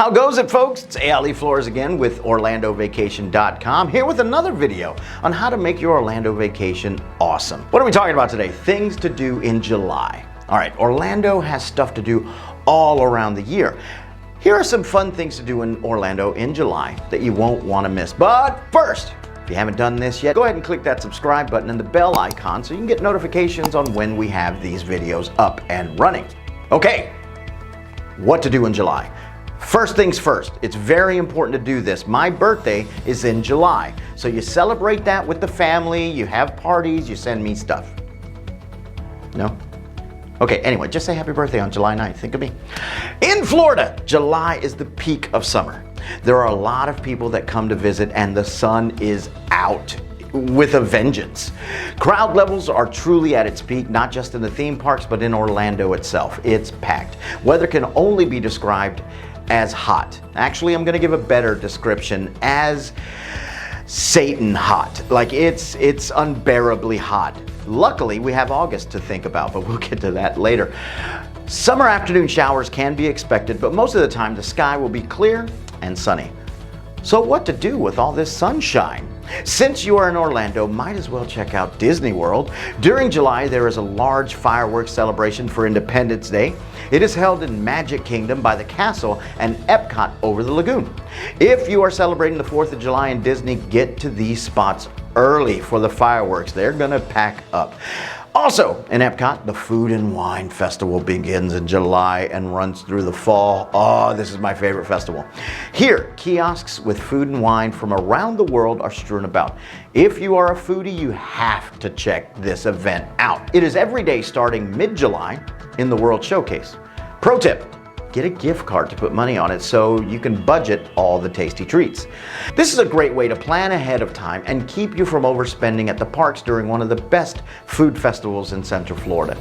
How goes it, folks? It's ALE Flores again with OrlandoVacation.com, here with another video on how to make your Orlando vacation awesome. What are we talking about today? Things to do in July. All right, Orlando has stuff to do all around the year. Here are some fun things to do in Orlando in July that you won't want to miss. But first, if you haven't done this yet, go ahead and click that subscribe button and the bell icon so you can get notifications on when we have these videos up and running. Okay, what to do in July? First things first, it's very important to do this. My birthday is in July, so you celebrate that with the family, you have parties, you send me stuff. No? Okay, anyway, just say happy birthday on July 9th. Think of me. In Florida, July is the peak of summer. There are a lot of people that come to visit and the sun is out with a vengeance. Crowd levels are truly at its peak, not just in the theme parks, but in Orlando itself. It's packed. Weather can only be described as hot. Actually, I'm gonna give a better description as Satan hot. Like it's unbearably hot. Luckily, we have August to think about, but we'll get to that later. Summer afternoon showers can be expected, but most of the time the sky will be clear and sunny. So what to do with all this sunshine? Since you are in Orlando, might as well check out Disney World. During July, there is a large fireworks celebration for Independence Day. It is held in Magic Kingdom by the castle and Epcot over the lagoon. If you are celebrating the 4th of July in Disney, get to these spots early for the fireworks. They're gonna pack up. Also, in Epcot, the Food and Wine Festival begins in July and runs through the fall. Oh, this is my favorite festival. Here, kiosks with food and wine from around the world are strewn about. If you are a foodie, you have to check this event out. It is every day starting mid-July in the World Showcase. Pro tip: get a gift card to put money on it so you can budget all the tasty treats. This is a great way to plan ahead of time and keep you from overspending at the parks during one of the best food festivals in Central Florida.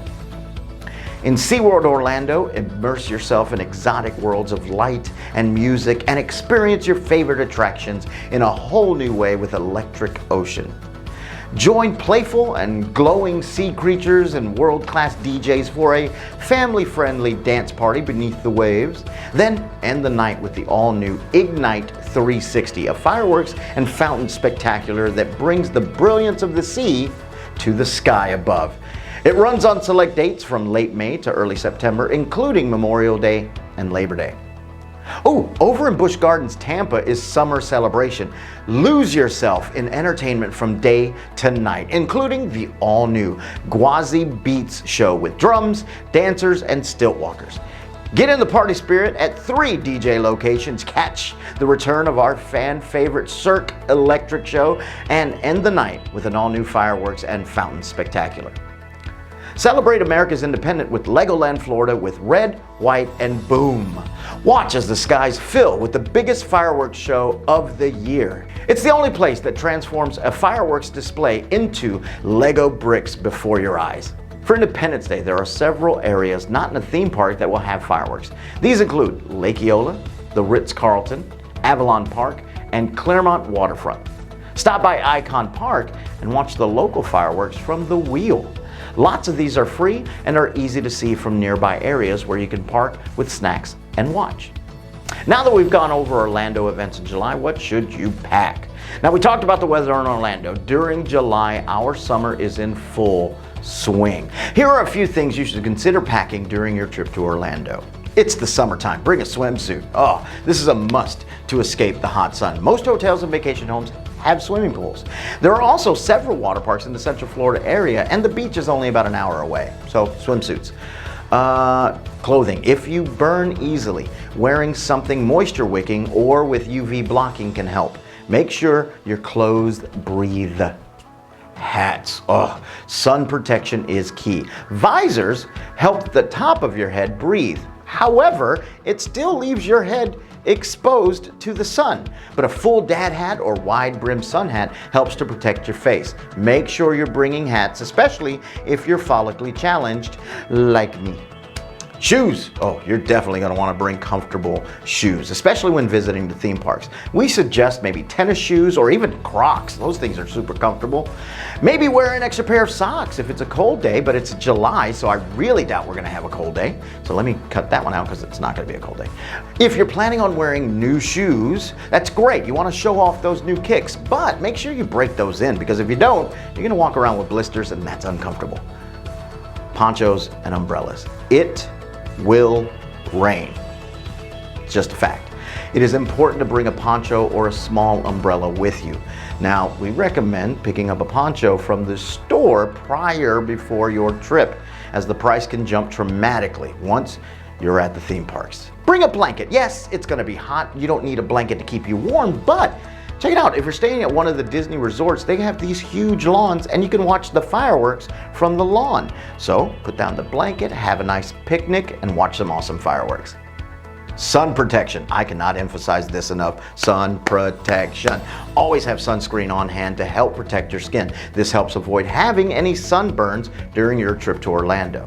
In SEAWORLD Orlando, immerse yourself in exotic worlds of light and music and experience your favorite attractions in a whole new way with Electric Ocean. Join playful and glowing sea creatures and world-class DJs for a family-friendly dance party beneath the waves. Then end the night with the all-new Ignite 360, a fireworks and fountain spectacular that brings the brilliance of the sea to the sky above. It runs on select dates from late May to early September, including Memorial Day and Labor Day. Oh, over in Busch Gardens, Tampa is Summer Celebration. Lose yourself in entertainment from day to night, including the all-new GWAZI Beats show with drums, dancers, and stilt walkers. Get in the party spirit at 3 DJ locations, catch the return of our fan-favorite Cirque Electric show, and end the night with an all-new fireworks and fountain spectacular. Celebrate America's independence with Legoland Florida with Red, White, and Boom. Watch as the skies fill with the biggest fireworks show of the year. It's the only place that transforms a fireworks display into Lego bricks before your eyes. For Independence Day, there are several areas not in a theme park that will have fireworks. These include Lake EOLA, the RITZ CARLTON, AVALON Park, and CLERMONT Waterfront. Stop by Icon Park and watch the local fireworks from the wheel. Lots of these are free and are easy to see from nearby areas where you can park with snacks and watch. Now that we've gone over Orlando events in July, what should you pack? Now, we talked about the weather in Orlando. During July, our summer is in full swing. Here are a few things you should consider packing during your trip to Orlando. It's the summertime. Bring a swimsuit. Oh, this is a must to escape the hot sun. Most hotels and vacation homes have swimming pools. There are also several water parks in the Central Florida area, and the beach is only about an hour away. So, swimsuits. Clothing. If you burn easily, wearing something moisture wicking or with UV blocking can help. Make sure your clothes breathe. Hats. Oh, sun protection is key. Visors help the top of your head breathe. However, it still leaves your head exposed to the sun. But a full dad hat or wide brim sun hat helps to protect your face. Make sure you're bringing hats, especially if you're follically challenged like me. Shoes. Oh, you're definitely going to want to bring comfortable shoes, especially when visiting the theme parks. We suggest maybe tennis shoes or even Crocs. Those things are super comfortable. Maybe wear an extra pair of socks if it's a cold day, but it's July, so I really doubt we're going to have a cold day. So let me cut that one out because it's not going to be a cold day. If you're planning on wearing new shoes, that's great. You want to show off those new kicks, but make sure you break those in, because if you don't, you're going to walk around with blisters and that's uncomfortable. Ponchos and umbrellas. It will rain. It's just a fact. It is important to bring a poncho or a small umbrella with you. Now, we recommend picking up a poncho from the store before your trip, as the price can jump dramatically once you're at the theme parks. Bring a blanket. Yes, it's going to be hot. You don't need a blanket to keep you warm, but check it out. If you're staying at one of the Disney resorts, they have these huge lawns and you can watch the fireworks from the lawn. So put down the blanket, have a nice picnic, and watch some awesome fireworks. Sun protection. I cannot emphasize this enough. Sun protection. Always have sunscreen on hand to help protect your skin. This helps avoid having any sunburns during your trip to Orlando.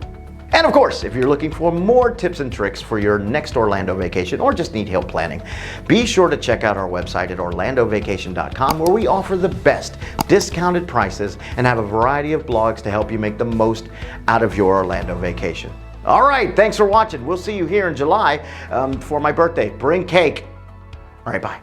And of course, if you're looking for more tips and tricks for your next Orlando vacation or just need help planning, be sure to check out our website at orlandovacation.com, where we offer the best discounted prices and have a variety of blogs to help you make the most out of your Orlando vacation. All right, thanks for watching. We'll see you here in July for my birthday. Bring cake. All right, bye.